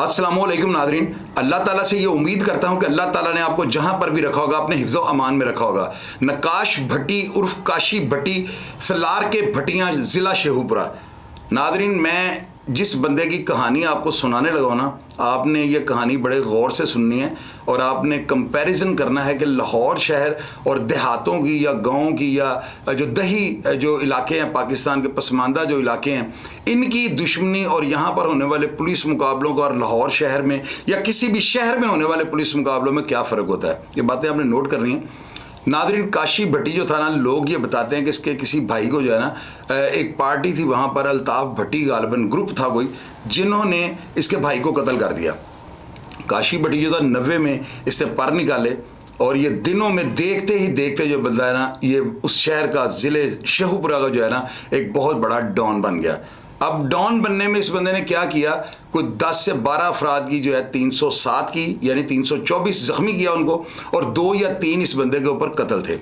अस्सलामुअलैकुम नादरीन, अल्लाह ताला से ये उम्मीद करता हूँ कि अल्लाह ताला ने आपको जहाँ पर भी रखा होगा अपने हिफ्ज़ व अमान में रखा होगा। नकाश भट्टी उर्फ काशी भट्टी, सलार के भट्टियाँ, ज़िला शेखुपुरा। नादरीन, मैं जिस बंदे की कहानी आपको सुनाने लगा ना, आपने ये कहानी बड़े गौर से सुननी है और आपने कंपैरिजन करना है कि लाहौर शहर और देहातों की या गाँव की या जो दही जो इलाके हैं, पाकिस्तान के पसमानदा जो इलाके हैं, इनकी दुश्मनी और यहाँ पर होने वाले पुलिस मुकाबलों का और लाहौर शहर में या किसी भी शहर में होने वाले पुलिस मुकाबलों में क्या फ़र्क होता है। ये बातें आपने नोट करनी है। नादरीन, काशी भट्टी जो था ना, लोग ये बताते हैं कि इसके किसी भाई को जो है ना, एक पार्टी थी वहाँ पर, अल्ताफ़ भट्टी गालिबन ग्रुप था कोई, जिन्होंने इसके भाई को कत्ल कर दिया। काशी भट्टी जो था 90 में इससे पर निकाले और ये दिनों में देखते ही देखते जो बंदा है ना, ये उस शहर का, ज़िले शेखुपुरा का जो है ना, एक बहुत बड़ा डॉन बन गया। अब डॉन बनने में इस बंदे ने क्या किया, कोई 10 से 12 अफराद की जो है 307 की यानी 324 ज़ख्मी किया उनको, और 2 या 3 इस बंदे के ऊपर कत्ल थे।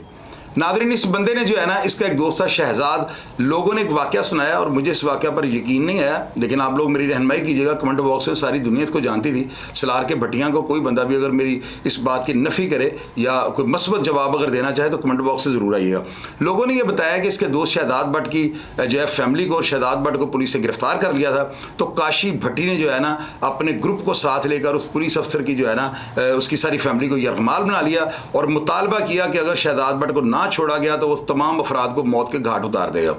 नादरीन, इस बंदे ने जो है ना, इसका एक दोस्त था शहजाद, लोगों ने एक वाक़या सुनाया और मुझे इस वाक़या पर यकीन नहीं आया, लेकिन आप लोग मेरी रहनुमाई कीजिएगा। कमेंट बॉक्स में सारी दुनिया इसको जानती थी, सलार के भट्टियाँ को। कोई बंदा भी अगर मेरी इस बात की नफ़ी करे या कोई मस्बत जवाब अगर देना चाहे तो कमेंट बॉक्स से ज़रूर आइएगा। लोगों ने यह बताया कि इसके दोस्त शहजाद भट्ट की जो है फैमिली को और शहजाद भट्ट को पुलिस ने गिरफ़्तार कर लिया था। तो काशी भट्टी ने जो है ना, अपने ग्रुप को साथ लेकर उस पुलिस अफसर की जो है ना, उसकी सारी फैमिली को यरगमाल बना लिया और मुतालबा किया कि अगर शहजाद भट्ट को ना छोड़ा गया तो वो तमाम अफराद को मौत के घाट उतार देगा।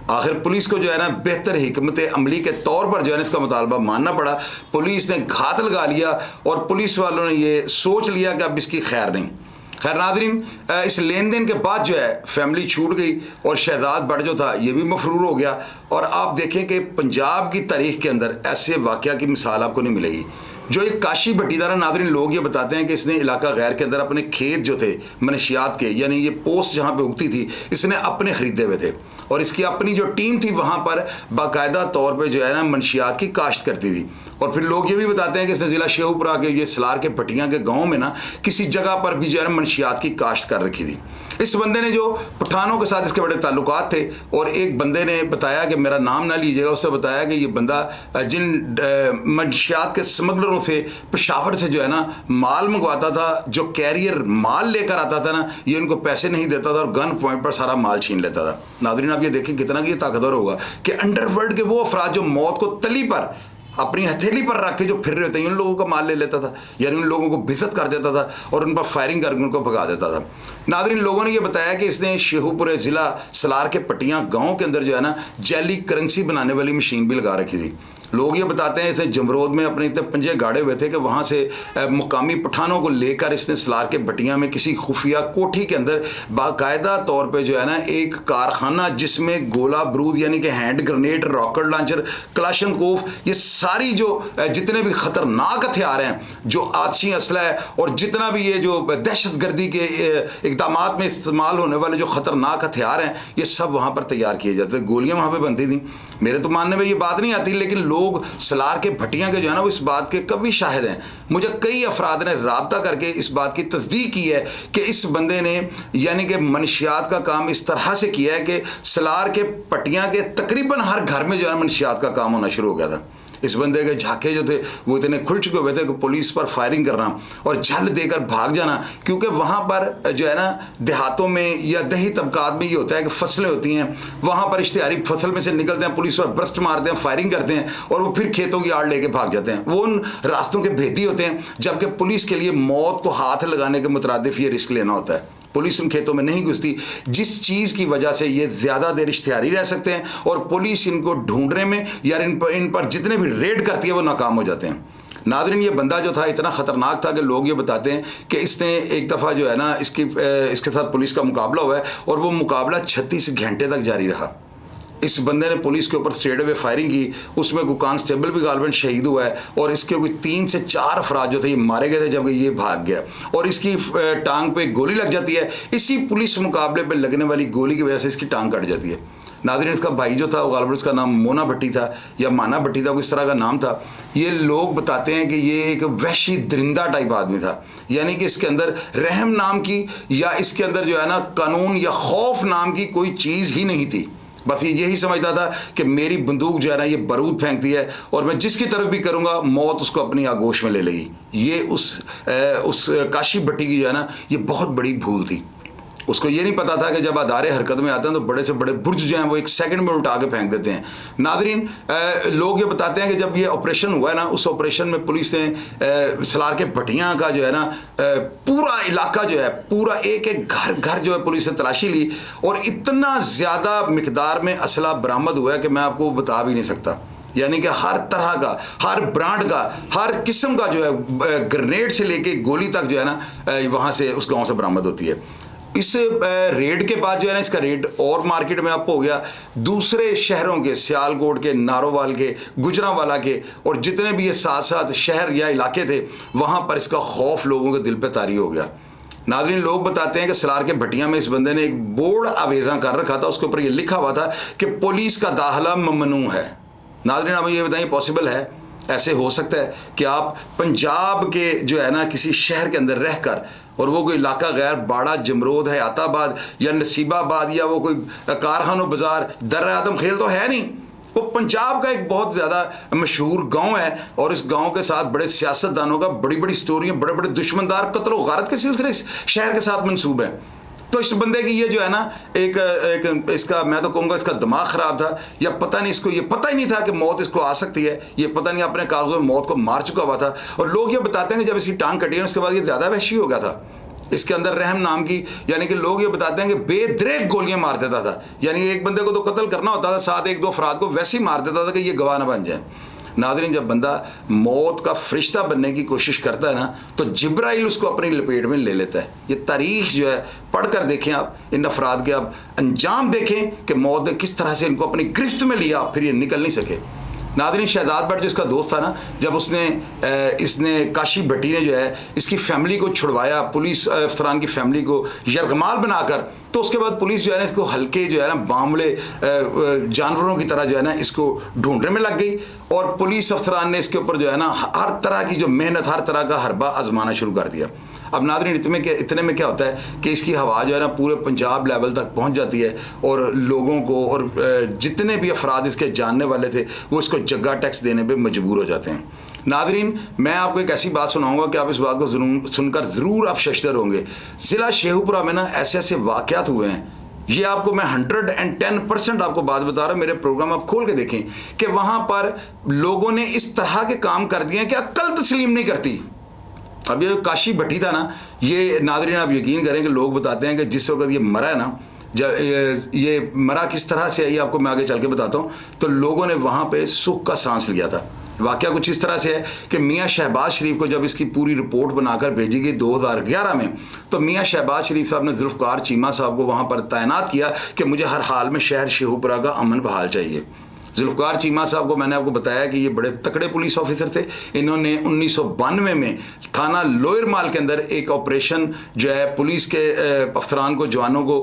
आखिर पुलिस को जो है ना, बेहतर हिकमत अमली के तौर पर जो है ना, इसका मुतालबा मानना पड़ा। पुलिस ने घात लगा लिया और पुलिस वालों ने ये सोच लिया कि अब इसकी खैर नहीं। खैर नादरीन, इस लेन देन के बाद जो है फैमिली छूट गई और शहजाद भट्ट जो था ये भी मफरूर हो गया। और आप देखें कि पंजाब की तारीख के अंदर ऐसे वाक़या की मिसाल आपको नहीं मिलेगी। जो एक काशी भट्टी था ना नादरीन, लोग ये बताते हैं कि इसने इलाका गैर के अंदर अपने खेत जो थे मनशियात के, यानी ये पोस्ट जहाँ पे उगती थी, इसने अपने ख़रीदे हुए थे और इसकी अपनी जो टीम थी वहाँ पर बाकायदा तौर पे जो है ना, मनशियात की काश्त करती थी। और फिर लोग ये भी बताते हैं कि इसने ज़िला शेखुपुरा के ये सलार के भट्टियाँ के गाँव में ना, किसी जगह पर भी जो है ना, मनशियात की काश्त कर रखी थी। इस बंदे ने जो पठानों के साथ इसके बड़े ताल्लुकात थे, और एक बंदे ने बताया कि मेरा नाम ना लीजिएगा, उससे बताया कि ये बंदा जिन मनशियात के स्मगलरों से पेशावर से जो है ना माल मंगवाता था, जो कैरियर माल लेकर आता था ना, ये उनको पैसे नहीं देता था और गन पॉइंट पर सारा माल छीन लेता था। नादरीन, आप ये देखें कितना कि ये ताकतवर होगा कि अंडरवर्ल्ड के वो अफराद जो मौत को तली पर, अपनी हथेली पर रख के जो फिर रहे होते हैं, उन लोगों का माल ले लेता था, यानी उन लोगों को बेइज्जत कर देता था और उन पर फायरिंग करके उनको भगा देता था। नादरीन, लोगों ने ये बताया कि इसने शेखुपुरे ज़िला सलार के पट्टियाँ गाँव के अंदर जो है ना, जैली करेंसी बनाने वाली मशीन भी लगा रखी थी। लोग ये बताते हैं इसने जमरोद में अपने इतने पंजे गाड़े हुए थे कि वहाँ से मुकामी पठानों को लेकर इसने सलार के भट्टियाँ में किसी खुफिया कोठी के अंदर बाकायदा तौर पे जो है ना, एक कारखाना जिसमें गोला बारूद यानी कि हैंड ग्रेनेड, रॉकेट लॉन्चर, कलाशनकोफ, ये सारी जो जितने भी ख़तरनाक हथियार हैं, जो आतशी असला है और जितना भी ये जो दहशत गर्दी के इक़दाम में इस्तेमाल होने वाले जो ख़तरनाक हथियार हैं, ये सब वहाँ पर तैयार किए जाते थे। गोलियाँ वहाँ पर बनती थी। मेरे तो मानने में ये बात नहीं आती, लेकिन लोग सलार के भट्टियाँ के जो है ना, वो इस बात के कभी शाहिद हैं। मुझे कई अफराद ने राब्ता करके इस बात की तस्दीक की है कि इस बंदे ने यानी कि मनशियात का काम इस तरह से किया है कि सलार के पट्टियाँ के तकरीबन हर घर में जो है मनशियात का काम होना शुरू हो गया था। इस बंदे के झाके जो थे वो इतने खुल चुके हुए थे कि पुलिस पर फायरिंग करना और झल देकर भाग जाना, क्योंकि वहाँ पर जो है ना, देहातों में या दही तबकात में ये होता है कि फसलें होती हैं, वहाँ पर इश्तिहारी फसल में से निकलते हैं, पुलिस पर ब्रस्ट मारते हैं, फायरिंग करते हैं और वो फिर खेतों की आड़ लेके भाग जाते हैं। वो उन रास्तों के भेदी होते हैं, जबकि पुलिस के लिए मौत को हाथ लगाने के मुतरादिफ ये रिस्क लेना होता है। पुलिस उन खेतों में नहीं घुसती, जिस चीज़ की वजह से ये ज़्यादा देर इश्तिहारी रह सकते हैं और पुलिस इनको ढूंढने में या इन पर जितने भी रेड करती है वो नाकाम हो जाते हैं। नादरीन, ये बंदा जो था इतना ख़तरनाक था कि लोग ये बताते हैं कि इसने एक दफ़ा जो है ना, इसके साथ पुलिस का मुकाबला हुआ है और वो मुकाबला 36 घंटे तक जारी रहा। इस बंदे ने पुलिस के ऊपर स्ट्रेट अवे फायरिंग की, उसमें कोई कांस्टेबल भी गालिबन शहीद हुआ है और इसके कोई 3 से 4 अफराद जो थे ये मारे गए थे, जबकि ये भाग गया और इसकी टांग पे गोली लग जाती है। इसी पुलिस मुकाबले पे लगने वाली गोली की वजह से इसकी टांग कट जाती है। नादरीन, इसका भाई जो था गालिबन उसका नाम मोना भट्टी था या माना भट्टी था, किस तरह का नाम था। ये लोग बताते हैं कि ये एक वहशी दरिंदा टाइप आदमी था, यानी कि इसके अंदर रहम नाम की या इसके अंदर जो है ना, कानून या खौफ नाम की कोई चीज़ ही नहीं थी। बस ये यही समझता था कि मेरी बंदूक जो है ना ये बारूद फेंकती है और मैं जिसकी तरफ भी करूँगा मौत उसको अपनी आगोश में ले लेगी। ये उस काशी भट्टी की जो है ना ये बहुत बड़ी भूल थी। उसको ये नहीं पता था कि जब अदारे हरकत में आते हैं तो बड़े से बड़े बुर्ज जो हैं वो एक सेकंड में उठा के फेंक देते हैं। नादरीन, लोग ये बताते हैं कि जब ये ऑपरेशन हुआ है ना, उस ऑपरेशन में पुलिस ने सलार के भटियाँ का जो है ना पूरा इलाका जो है, पूरा एक एक घर घर जो है पुलिस ने तलाशी ली और इतना ज़्यादा मिकदार में असला बरामद हुआ है कि मैं आपको बता भी नहीं सकता। यानी कि हर तरह का, हर ब्रांड का, हर किस्म का जो है ग्रेनेड से लेके गोली तक जो है ना वहाँ से उस गाँव से बरामद होती है। इस रेड के बाद जो है ना इसका रेड और मार्केट में अप हो गया। दूसरे शहरों के, सियालकोट के, नारोवाल के, गुजरांवाला के और जितने भी ये साथ साथ शहर या इलाके थे वहाँ पर इसका खौफ लोगों के दिल पे तारी हो गया। नाज़रीन, लोग बताते हैं कि सलार के भटिया में इस बंदे ने एक बोर्ड आवेज़ा कर रखा था, उसके ऊपर ये लिखा हुआ था कि पुलिस का दाखिला ममनू है। नाज़रीन, आप ये बताइए पॉसिबल है? ऐसे हो सकता है कि आप पंजाब के जो है ना किसी शहर के अंदर रहकर, और वो कोई इलाका गैर बाड़ा, जमरोद, हयाताबाद या नसीबाबाद या वो कोई कारखानो बाज़ार, दर्रा आदम खेल तो है नहीं, वो पंजाब का एक बहुत ज़्यादा मशहूर गांव है और इस गांव के साथ बड़े सियासतदानों का बड़ी बड़ी स्टोरियाँ, बड़े बड़े दुश्मनदार कत्ल व गारत के सिलसिले इस शहर के साथ मंसूब हैं। तो इस बंदे की ये जो है ना एक इसका, मैं तो कहूँगा इसका दिमाग ख़राब था, या पता नहीं, इसको ये पता ही नहीं था कि मौत इसको आ सकती है, ये पता नहीं अपने कागज़ों में मौत को मार चुका हुआ था। और लोग ये बताते हैं कि जब इसकी टांग कटी है उसके बाद ये ज़्यादा वहशी हो गया था। इसके अंदर रहम नाम की, यानी कि लोग ये बताते हैं कि बेदरेक गोलियां मार देता था। यानी एक बंदे को तो कत्ल करना होता था, साथ एक दो अफराद को वैसे ही मार देता था कि ये गवाह ना बन जाए। नाज़रीन, जब बंदा मौत का फरिश्ता बनने की कोशिश करता है ना तो जिब्राइल उसको अपनी लपेट में ले लेता है। ये तारीख जो है पढ़कर देखें आप, इन अफराद के आप अंजाम देखें कि मौत ने किस तरह से इनको अपनी गिरफ्त में लिया, फिर ये निकल नहीं सके। नाज़रीन, शहजाद भट्ट जो इसका दोस्त था ना, जब इसने काशी भट्टी ने जो है इसकी फैमिली को छुड़वाया, पुलिस अफसरान की फैमिली को यरगमाल बनाकर, तो उसके बाद पुलिस जो है ना इसको हल्के जो है ना बामले जानवरों की तरह जो है ना इसको ढूंढने में लग गई और पुलिस अफसरान ने इसके ऊपर जो है ना हर तरह की जो मेहनत, हर तरह का हरबा आजमाना शुरू कर दिया। अब नाज़रीन, इतने में क्या होता है कि इसकी हवा जो है ना पूरे पंजाब लेवल तक पहुंच जाती है और लोगों को, और जितने भी अफराद इसके जानने वाले थे वो इसको जगह टैक्स देने पे मजबूर हो जाते हैं। नाज़रीन, मैं आपको एक ऐसी बात सुनाऊंगा कि आप इस बात को सुनकर ज़रूर आप शशदर होंगे। ज़िला शेखुपुरा में ना ऐसे ऐसे वाक़यात हुए हैं, ये आपको मैं 110% आपको बात बता रहा हूँ, मेरे प्रोग्राम आप खोल के देखें कि वहाँ पर लोगों ने इस तरह के काम कर दिए हैं कि अक्ल तस्लीम नहीं करती। अब ये काशी भट्टी था ना, ये नाज़रीन आप यकीन करें कि लोग बताते हैं कि जिस वक्त ये मरा है ना, जब ये मरा किस तरह से है ये आपको मैं आगे चल के बताता हूँ। तो लोगों ने वहाँ पे सुख का सांस लिया था। वाक़या कुछ इस तरह से है कि मियाँ शहबाज शरीफ को जब इसकी पूरी रिपोर्ट बनाकर भेजी गई 2011 में, तो मियाँ शहबाज शरीफ साहब ने जुल्फ़कार चीमा साहब को वहाँ पर तैनात किया कि मुझे हर हाल में शहर शेखुपुरा का अमन बहाल चाहिए। जुल्फ़कार चीमा साहब को मैंने आपको बताया कि ये बड़े तकड़े पुलिस ऑफिसर थे। इन्होंने 1992 में थाना लोयर माल के अंदर एक ऑपरेशन जो है पुलिस के अफसरान को, जवानों को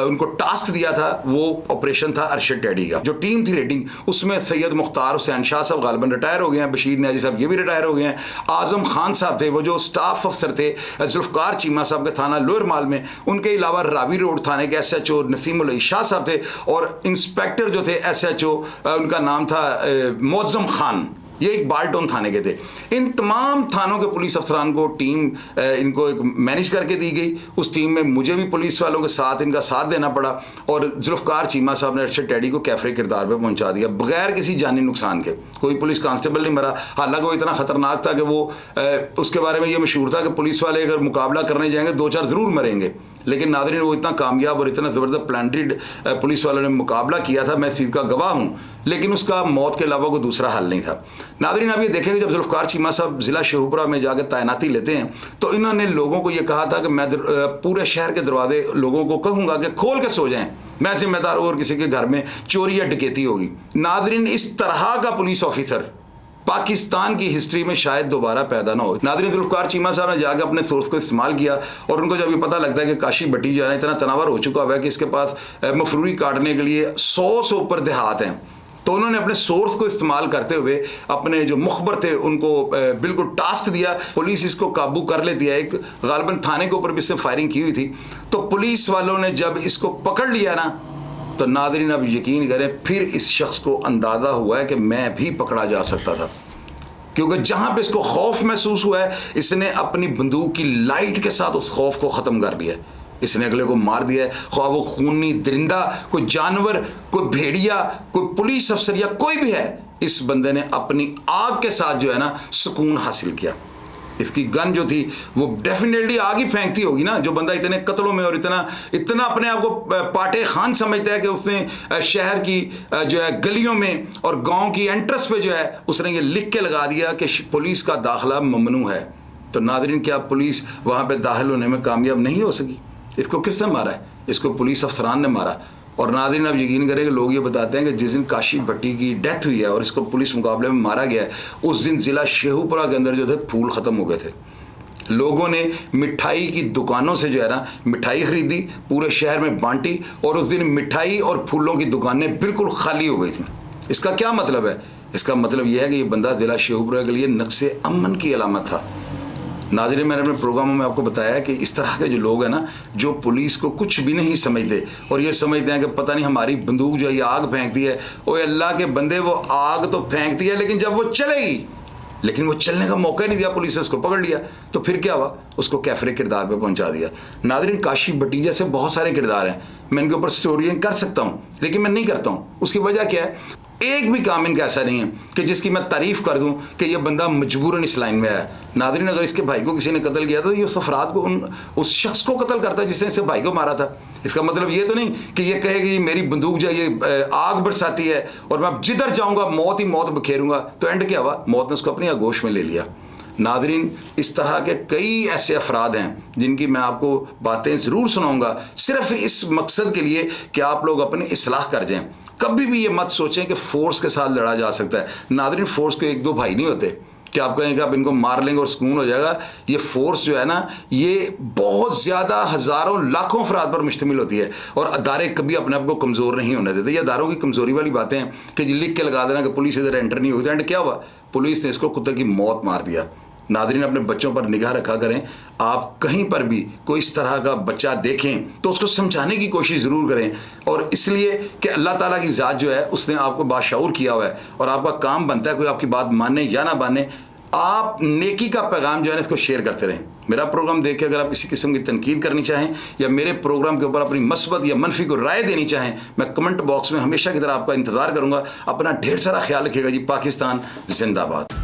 उनको टास्क दिया था। वो ऑपरेशन था अरशद टैडी का। जो टीम थी रेडिंग, उसमें सैयद मुख्तार हुसैन शाह साहब गालिबन रिटायर हो गए हैं, बशीर न्याजी साहब ये भी रिटायर हो गए हैं, आज़म खान साहब थे वो जो स्टाफ अफसर थे जुल्फ़कार चीमा साहब के थाना लोयर माल में। उनके अलावा रावी रोड थाने के SHO नसीमुल शाह साहब थे और इंस्पेक्टर जो थे SHO उनका नाम था मोज़म खान, ये एक बाल्टोन थाने के थे। इन तमाम थानों के पुलिस अफसरान को टीम इनको एक मैनेज करके दी गई। उस टीम में मुझे भी पुलिस वालों के साथ इनका साथ देना पड़ा और जुल्फ़कार चीमा साहब ने अरशद टैडी को कैफरे किरदार पे पहुंचा दिया बगैर किसी जानी नुकसान के। कोई पुलिस कांस्टेबल नहीं मरा, हालांकि वो इतना ख़तरनाक था कि वो उसके बारे में ये मशहूर था कि पुलिस वाले अगर मुकाबला करने जाएंगे 2-4 ज़रूर मरेंगे। लेकिन नाज़रीन, वो इतना कामयाब और इतना ज़बरदस्त प्लानटेड पुलिस वालों ने मुकाबला किया था, मैं इस चीज़ का गवाह हूँ, लेकिन उसका मौत के अलावा कोई दूसरा हल नहीं था। नाज़रीन, आप ये देखेंगे जब जुल्फ़कार चीमा साहब ज़िला शेखुपुरा में जाकर तैनाती लेते हैं तो इन्होंने लोगों को ये कहा था कि मैं पूरे शहर के दरवाजे लोगों को कहूँगा कि खोल के सो जाएँ, मैं जिम्मेदार हूँ और किसी के घर में चोरी या डकैती होगी। नाज़रीन, इस तरह का पुलिस ऑफिसर पाकिस्तान की हिस्ट्री में शायद दोबारा पैदा ना हो। नाज़रीन, जुल्फ़कार चीमा साहब ने जाकर अपने सोर्स को इस्तेमाल किया और उनको जब ये पता लगता है कि काशी भट्टी जो है इतना तनावर हो चुका हुआ है कि इसके पास मफरूरी काटने के लिए 100 से ऊपर देहात हैं, तो उन्होंने अपने सोर्स को इस्तेमाल करते हुए अपने जो मुखबर थे उनको बिल्कुल टास्क दिया। पुलिस इसको काबू कर लेती है। एक गालिबन थाने के ऊपर भी इसने फायरिंग की हुई थी। तो पुलिस वालों ने जब इसको पकड़ लिया ना तो नाज़रीन अब यकीन करें, फिर इस शख्स को अंदाज़ा हुआ है कि मैं भी पकड़ा जा सकता था, क्योंकि जहाँ पे इसको खौफ महसूस हुआ है, इसने अपनी बंदूक की लाइट के साथ उस खौफ को ख़त्म कर दिया है। इसने अगले को मार दिया है, ख्वाह वो खूनी दरिंदा, कोई जानवर, कोई भेड़िया, कोई पुलिस अफसर या कोई भी है, इस बंदे ने अपनी आग के साथ जो है ना सुकून हासिल किया। इसकी गन जो थी वो डेफिनेटली आग ही फेंकती होगी ना। जो बंदा इतने कत्लों में और इतना अपने आप को पाटे खान समझता है कि उसने शहर की जो है गलियों में और गांव की एंट्रेंस पे जो है उसने ये लिख के लगा दिया कि पुलिस का दाखिला ममनू है। तो नाज़रीन, क्या पुलिस वहाँ पे दाखिल होने में कामयाब नहीं हो सकी? इसको किसने मारा है? इसको पुलिस अफसरान ने मारा। और नाज़रीन, अब यकीन करें कि लोग ये बताते हैं कि जिस दिन काशी भट्टी की डेथ हुई है और इसको पुलिस मुकाबले में मारा गया है, उस दिन ज़िला शेखुपुरा के अंदर जो थे फूल ख़त्म हो गए थे। लोगों ने मिठाई की दुकानों से जो है ना मिठाई ख़रीदी, पूरे शहर में बांटी, और उस दिन मिठाई और फूलों की दुकानें बिल्कुल खाली हो गई थी। इसका क्या मतलब है? इसका मतलब यह है कि ये बंदा ज़िला शेखुपुरा के लिए नक्शे अमन की अलामत था। नाज़रीन, मैंने अपने प्रोग्रामों में आपको बताया कि इस तरह के जो लोग हैं ना, जो पुलिस को कुछ भी नहीं समझते और ये समझते हैं कि पता नहीं हमारी बंदूक जो है ये आग फेंकती है। ओए अल्लाह के बंदे, वो आग तो फेंकती है, लेकिन जब वो चलेगी, लेकिन वो चलने का मौका नहीं दिया, पुलिस ने उसको पकड़ लिया, तो फिर क्या हुआ? उसको कैफरे किरदार पे पहुंचा दिया। नाज़रीन, काशी भट्टी जैसे बहुत सारे किरदार हैं, मैं इनके ऊपर स्टोरियाँ कर सकता हूँ, लेकिन मैं नहीं करता हूँ। उसकी वजह क्या है? एक भी काम इनका ऐसा नहीं है कि जिसकी मैं तारीफ़ कर दूं कि ये बंदा मजबूरन इस लाइन में आया। नाज़रीन, अगर इसके भाई को किसी ने कत्ल किया था तो ये उस अफराद को, उस शख्स को कत्ल करता है जिसने इसके भाई को मारा था। इसका मतलब ये तो नहीं कि ये कहे कि मेरी बंदूक जो है ये आग बरसाती है और मैं अब जिधर जाऊँगा मौत ही मौत बखेरूँगा। तो एंड क्या हुआ? मौत ने उसको अपनी आगोश में ले लिया। नाज़रीन, इस तरह के कई ऐसे अफराद हैं जिनकी मैं आपको बातें ज़रूर सुनाऊंगा, सिर्फ इस मकसद के लिए कि आप लोग अपनी इस्लाह कर जाएं। कभी भी ये मत सोचें कि फ़ोर्स के साथ लड़ा जा सकता है। नाज़रीन, फ़ोर्स के एक दो भाई नहीं होते कि आप कहें कि आप इनको मार लेंगे और सुकून हो जाएगा। ये फ़ोर्स जो है ना, ये बहुत ज़्यादा हज़ारों लाखों अफराद पर मुश्तमिल होती है, और अदारे कभी अपने आप को कमज़ोर नहीं होने देते। ये अदारों की कमज़ोरी वाली बातें हैं कि लिख के लगा देना कि पुलिस इधर एंटर नहीं होगी। एंड क्या हुआ? पुलिस ने इसको कुत्ते की मौत मार दिया। नाज़रीन, अपने बच्चों पर निगाह रखा करें। आप कहीं पर भी कोई इस तरह का बच्चा देखें तो उसको समझाने की कोशिश ज़रूर करें, और इसलिए कि अल्लाह ताला की ज़ात जो है उसने आपको बाशऊर किया हुआ है और आपका काम बनता है, कोई आपकी बात माने या ना माने, आप नेकी का पैगाम जो है ना इसको शेयर करते रहें। मेरा प्रोग्राम देख के अगर आप किसी किस्म की तनकीद करनी चाहें या मेरे प्रोग्राम के ऊपर अपनी मस्बत या मनफी को राय देनी चाहें, मैं कमेंट बॉक्स में हमेशा की तरह आपका इंतज़ार करूँगा। अपना ढेर सारा ख्याल रखिएगा जी। पाकिस्तान जिंदाबाद।